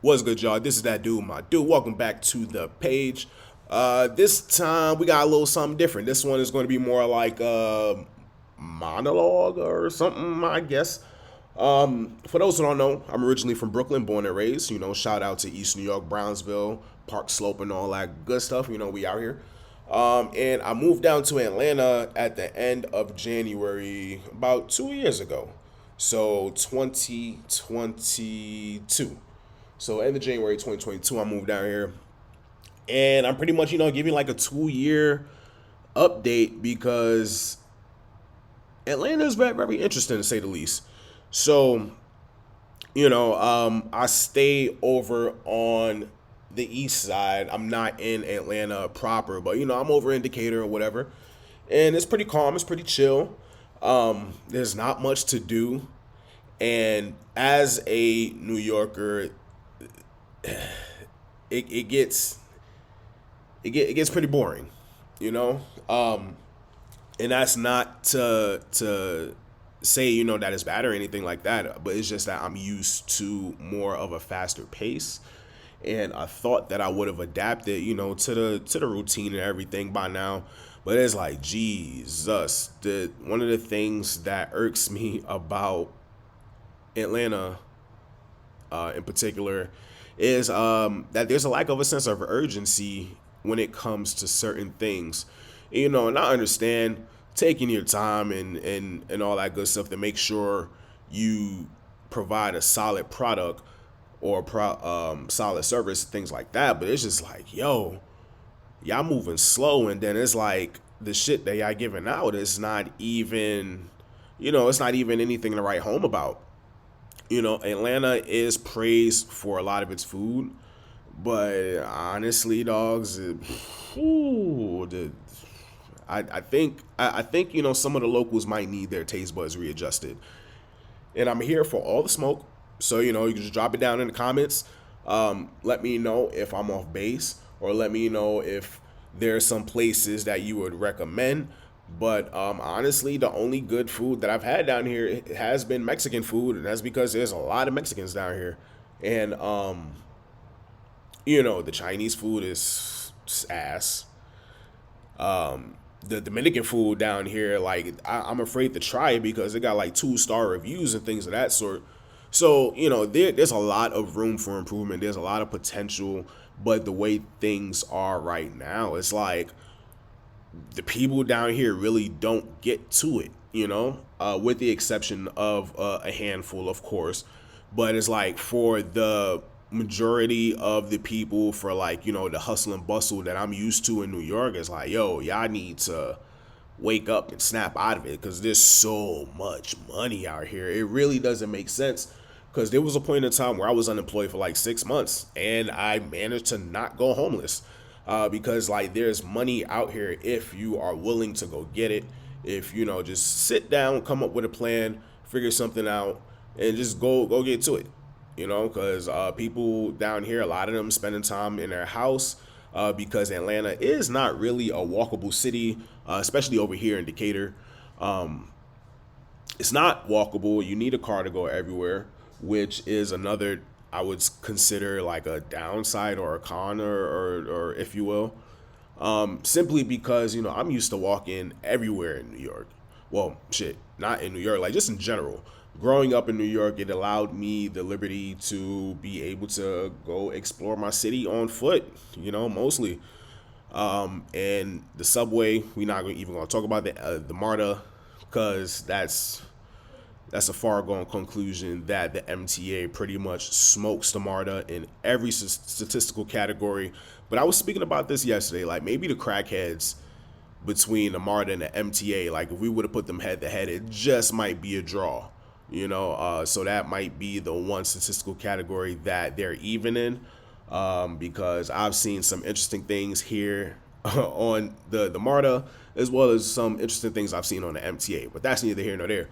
What's good, y'all? This is that dude, my dude. Welcome back to the page. This time we got a little something different. This one is going to be more like a monologue or something, I guess. For those who don't know, I'm originally from Brooklyn, born and raised. Shout out to East New York, Brownsville, Park Slope, and all that good stuff. We out here. And I moved down to Atlanta at the end of January, about 2 years ago. So 2022. So end of January 2022, I moved down here, and I'm pretty much giving like a 2 year update because Atlanta is very very interesting to say the least. So I stay over on the east side. I'm not in Atlanta proper, but I'm over in Decatur or whatever, and it's pretty calm. It's pretty chill. There's not much to do, and as a New Yorker, it gets it gets pretty boring, you know. And that's not to say that it's bad or anything like that, but it's just that I'm used to more of a faster pace, and I thought that I would have adapted, to the routine and everything by now. But it's like Jesus, the one of the things that irks me about Atlanta, in particular, is that there's a lack of a sense of urgency when it comes to certain things. And I understand taking your time and all that good stuff to make sure you provide a solid product or solid service, things like that. But it's just like, yo, y'all moving slow, and then it's like the shit that y'all giving out is not even, it's not even anything to write home about. Atlanta is praised for a lot of its food, but honestly, dogs, ooh, I think some of the locals might need their taste buds readjusted. And I'm here for all the smoke. So you can just drop it down in the comments. Let me know if I'm off base, or let me know if there's some places that you would recommend. But honestly, the only good food that I've had down here has been Mexican food, and that's because there's a lot of Mexicans down here. And the Chinese food is ass. The Dominican food down here, like I'm afraid to try it because it got like 2-star reviews and things of that sort. So there's a lot of room for improvement. There's a lot of potential, but the way things are right now, it's like the people down here really don't get to it, with the exception of a handful, of course. But it's like for the majority of the people, for like, the hustle and bustle that I'm used to in New York, it's like, yo, y'all need to wake up and snap out of it because there's so much money out here. It really doesn't make sense because there was a point in time where I was unemployed for like 6 months and I managed to not go homeless, because like there's money out here if you are willing to go get it. If just sit down, come up with a plan, figure something out, and just go get to it. Because people down here, a lot of them spending time in their house, because Atlanta is not really a walkable city, especially over here in Decatur. It's not walkable. You need a car to go everywhere, which is another, I would consider like a downside or a con, or if you will. Simply because, I'm used to walking everywhere in New York. Well, shit, not in New York, like just in general. Growing up in New York, it allowed me the liberty to be able to go explore my city on foot, mostly. And the subway, we're not even going to talk about the MARTA, because that's a far gone conclusion that the MTA pretty much smokes the MARTA in every statistical category. But I was speaking about this yesterday, like maybe the crackheads between the MARTA and the MTA, like if we would have put them head to head, it just might be a draw. So that might be the one statistical category that they're even in, because I've seen some interesting things here on the MARTA, as well as some interesting things I've seen on the MTA. But that's neither here nor there.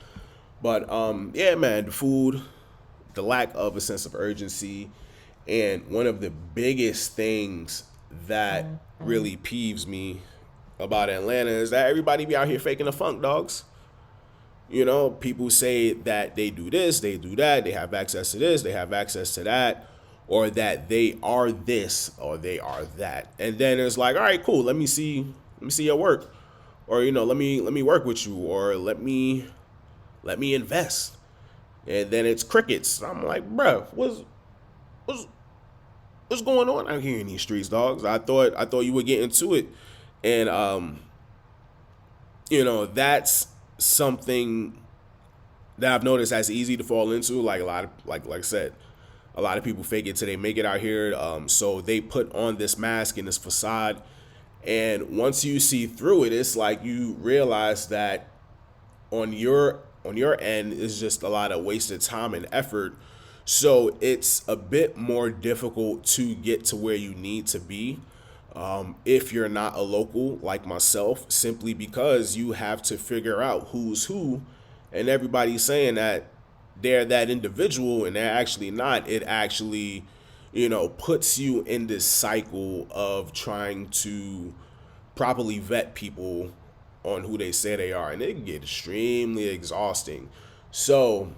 But yeah, man, the food, the lack of a sense of urgency, and one of the biggest things that really peeves me about Atlanta is that everybody be out here faking the funk, dogs. People say that they do this, they do that, they have access to this, they have access to that, or that they are this or they are that. And then it's like, all right, cool, let me see your work. Or, let me work with you, or let me invest. And then it's crickets. I'm like, bruh, what's what's going on out here in these streets, dogs? I thought you would get into it. And that's something that I've noticed that's easy to fall into. Like a lot of like I said, a lot of people fake it till they make it out here. So they put on this mask and this facade, and once you see through it, it's like you realize that on your end is just a lot of wasted time and effort. So it's a bit more difficult to get to where you need to be, if you're not a local like myself, simply because you have to figure out who's who, and everybody's saying that they're that individual and they're actually not. It actually, puts you in this cycle of trying to properly vet people on who they say they are, and it can get extremely exhausting. So,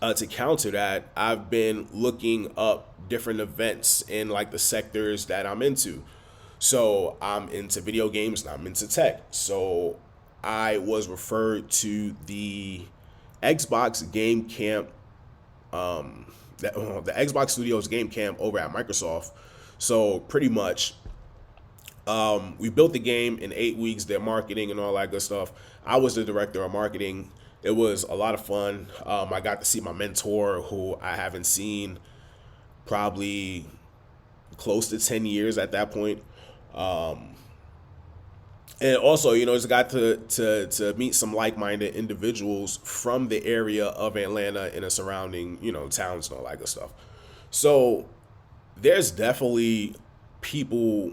to counter that, I've been looking up different events in like the sectors that I'm into. So I'm into video games and I'm into tech. So I was referred to the Xbox Game Camp, the Xbox Studios Game Camp over at Microsoft. So pretty much, we built the game in 8 weeks, their marketing and all that good stuff. I was the director of marketing. It was a lot of fun. I got to see my mentor, who I haven't seen probably close to 10 years at that point. Um, and also, just got to meet some like-minded individuals from the area of Atlanta and the surrounding, towns and all that good stuff. So there's definitely people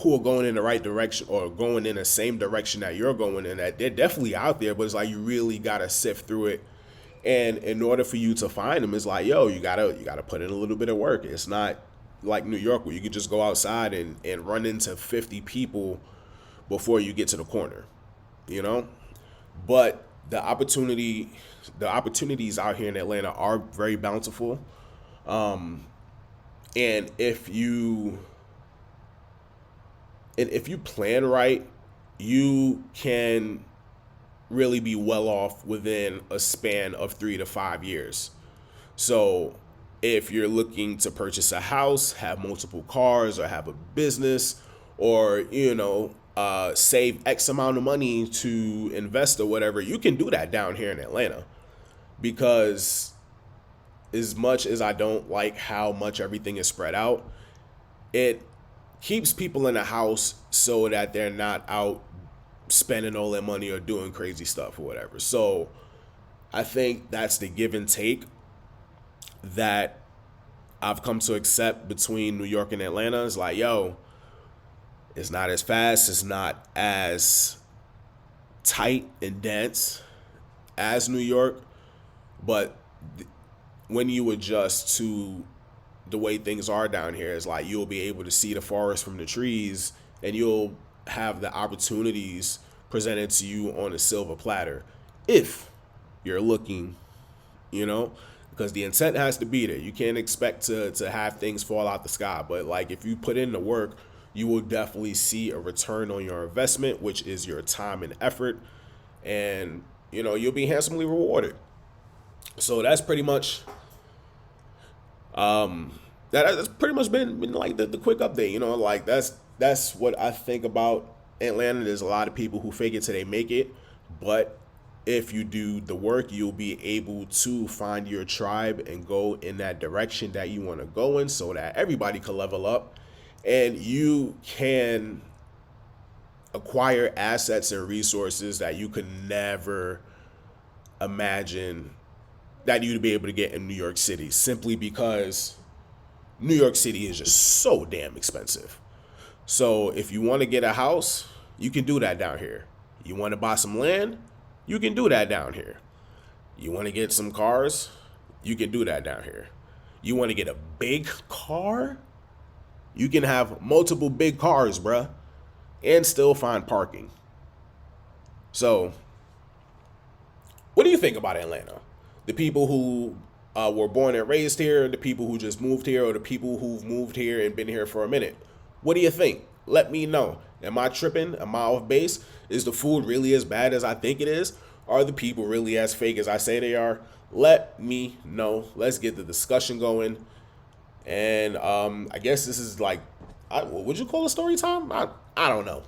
who are going in the right direction or going in the same direction that you're going in, that they're definitely out there, but it's like you really gotta sift through it. And in order for you to find them, it's like, yo, you gotta put in a little bit of work. It's not like New York where you can just go outside and run into 50 people before you get to the corner, you know? But the opportunities out here in Atlanta are very bountiful. Um, and if you plan right, you can really be well off within a span of 3 to 5 years. So if you're looking to purchase a house, have multiple cars, or have a business, or save X amount of money to invest or whatever, you can do that down here in Atlanta. Because as much as I don't like how much everything is spread out, it keeps people in the house so that they're not out spending all their money or doing crazy stuff or whatever. So I think that's the give and take that I've come to accept between New York and Atlanta. It's like, yo, it's not as fast, it's not as tight and dense as New York, but when you adjust to the way things are down here, it's like you'll be able to see the forest from the trees, and you'll have the opportunities presented to you on a silver platter if you're looking, because the intent has to be there. You can't expect to have things fall out the sky, but like if you put in the work, you will definitely see a return on your investment, which is your time and effort, and you'll be handsomely rewarded. So that's pretty much that's pretty much been like the quick update. Like that's what I think about Atlanta. There's a lot of people who fake it till they make it, but if you do the work, you'll be able to find your tribe and go in that direction that you want to go in, so that everybody can level up and you can acquire assets and resources that you could never imagine that you'd be able to get in New York City, simply because New York City is just so damn expensive. So if you want to get a house, you can do that down here. You want to buy some land, you can do that down here. You want to get some cars, you can do that down here. You want to get a big car, you can have multiple big cars, bruh, and still find parking. So what do you think about Atlanta? The people who were born and raised here, the people who just moved here, or the people who've moved here and been here for a minute. What do you think? Let me know. Am I tripping? Am I off base? Is the food really as bad as I think it is? Are the people really as fake as I say they are? Let me know. Let's get the discussion going. And I guess this is like, would you call it story time? I don't know.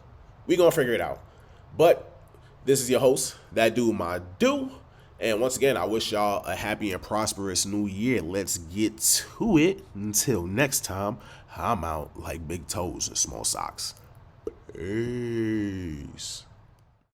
We gonna figure it out. But this is your host, that dude, my dude. And once again, I wish y'all a happy and prosperous new year. Let's get to it. Until next time, I'm out like big toes and small socks. Peace.